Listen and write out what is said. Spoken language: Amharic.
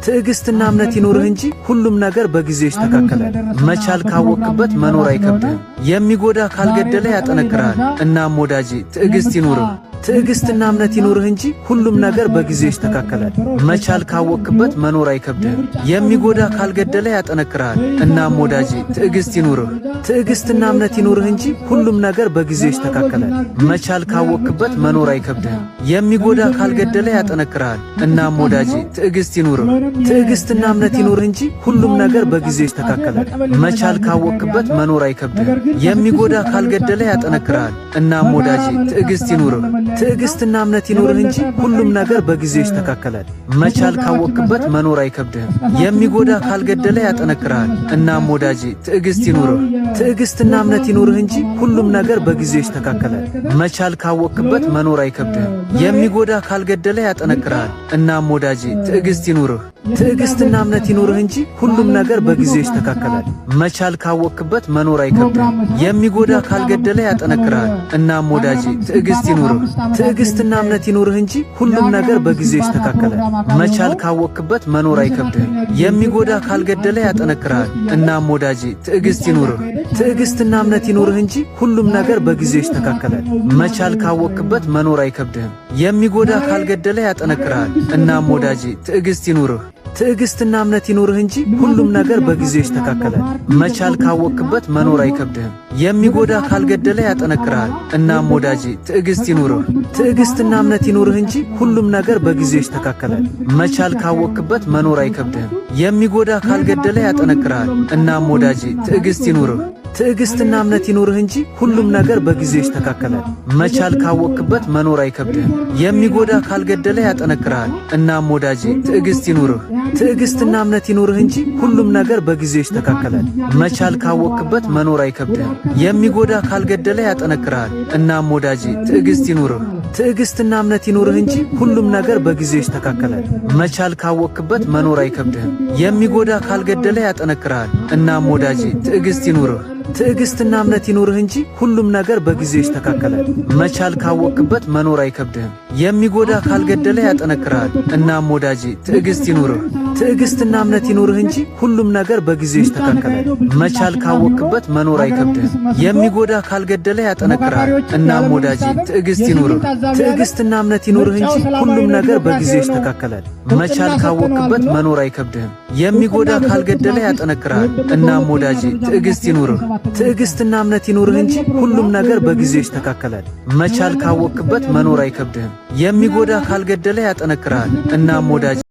ትዕግስትና እምነት ይኖርህ እንጂ ሁሉም ነገር በጊዜው ይስተካከላል። መቻል ካወቅበት መኖር አይከብድህም። የሚጎዳ ካልገደለ ያጠነክርሃል። እናም ወዳጄ ትዕግስት ይኑርህ። ትዕግስትና እምነት ይኖርህ እንጂ ሁሉም ነገር በጊዜው ይስተካከላል። መቻል ካወቅበት መኖር አይከብድህም። የሚጎዳ ካልገደለ ያጠነክርሃል። እናም ወዳጄ ትዕግስት ይኑርህ። ትዕግስትና እምነት ይኖርህ እንጂ ሁሉም ነገር በጊዜው ይስተካከላል። መቻል ካወቅበት መኖር አይከብድህም። የሚጎዳ ካልገደለ ያጠነክርሃል። እናም ወዳጄ ትዕግስት ይኑርህ። ትዕግስትና እምነት ይኖርህ እንጂ ሁሉም ነገር በጊዜው ይስተካከላል። መቻል ካወቅበት መኖር አይከብድህም። የሚጎዳ ካልገደለ ያጠነክርሃል። እናም ወዳጄ ትዕግስት ይኑርህ። ትዕግስትና እምነት ይኖርህ እንጂ ሁሉም ነገር በጊዜው ይስተካከላል። መቻል ካወቅበት መኖር አይከብድህም። የሚጎዳ ካልገደለ ያጠነክርሃል። እናም ወዳጄ ትዕግስት ይኑርህ። ትዕግስትና እምነት ይኖርህ እንጂ ሁሉም ነገር በጊዜው ይስተካከላል። መቻል ካወቅበት መኖር አይከብድህም። የሚጎዳ ካልገደለ ያጠነክርሃል። እናም ወዳጄ ትዕግስት ይኑርህ። ትዕግስትና እምነት ይኖርህ እንጂ ሁሉም ነገር በጊዜው ይስተካከላል። መቻል ካወቅበት መኖር አይከብድህም። የሚጎዳ ካልገደለ ያጠነክርሃል። እናም ወዳጄ ትዕግስት ይኑርህ። ትዕግስትና እምነት ይኖርህ እንጂ ሁሉም ነገር በጊዜው ይስተካከላል። መቻል ካወቅበት መኖር አይከብድህም። የሚጎዳ ካልገደለ ያጠነክርሃል። እናም ወዳጄ ትዕግስት ይኑርህ። ትዕግስትና እምነት ይኖርህ እንጂ ሁሉም ነገር በጊዜው ይስተካከላል። መቻል ካወቅበት መኖር አይከብድህም። የሚጎዳ ካልገደለ ያጠነክርሃል። እናም ወዳጄ ትዕግስት ይኑርህ። ትዕግስትና እምነት ይኖርህ እንጂ ሁሉም ነገር በጊዜው ይስተካከላል። መቻል ካወቅበት መኖር አይከብድህም። የሚጎዳ ካልገደለ ያጠነክርሃል። እናም ወዳጄ ትዕግስት ይኑርህ። ትዕግስትና እምነት ይኖርህ እንጂ ሁሉም ነገር በጊዜው ይስተካከላል። መቻል ካወቅበት መኖር አይከብድህም። የሚጎዳ ካልገደለ ያጠነክርሃል። እናም ወዳጄ ትዕግስት ይኑርህ። ትዕግስትና እምነት ይኖርህ እንጂ ሁሉም ነገር በጊዜው ይስተካከላል። መቻል ካወቅበት መኖር አይከብድህም። የሚጎዳ ካልገደለ ያጠነክርሃል። እናም ወዳጄ ትዕግስት ይኑርህ። ትዕግስትና እምነት ይኖርህ እንጂ ሁሉም ነገር በጊዜው ይስተካከላል። መቻል ካወቅበት መኖር አይከብድህም። የሚጎዳ ካልገደለ ያጠነክርሃል። እናም ወዳጄ ትዕግስት ይኑርህ። ትዕግስትና እምነት ይኖርህ እንጂ ሁሉም ነገር በጊዜው ይስተካከላል። መቻል ካወቅበት መኖር አይከብድህም። የሚጎዳ ካልገደለ ያጠነክርሃል። እናም ወዳጄ ትዕግስት ይኑርህ። ትዕግስትና እምነት ይኖርህ እንጂ ሁሉም ነገር በጊዜው ይስተካከላል። መቻል ካወቅበት መኖር አይከብድህም። የሚጎዳ ካልገደለ ያጠነክርሃል። እናም ወዳጄ ትዕግስት ይኑርህ። ትዕግስትና እምነት ይኖርህ እንጂ ሁሉም ነገር በጊዜው ይስተካከላል። መቻል ካወቅበት መኖር አይከብድህም። የሚጎዳ ካልገደለ ያጠነክርሃል። እናም ወዳጄ ትዕግስት ይኑርህ። ትዕግስትና እምነት ይኖርህ እንጂ ሁሉም ነገር በጊዜው ይስተካከላል። መቻል ካወቅበት መኖር አይከብድህም። የሚጎዳ ካልገደለ ያጠነክርሃል። እናም ወዳጄ ትዕግስት ይኑርህ። ትዕግስትና እምነት ይኖርህ እንጂ ሁሉም ነገር በጊዜው ይስተካከላል። መቻል ካወቅበት መኖር አይከብድህም። የሚጎዳ ካልገደለ ያጠነክርሃል። እናም ወዳጄ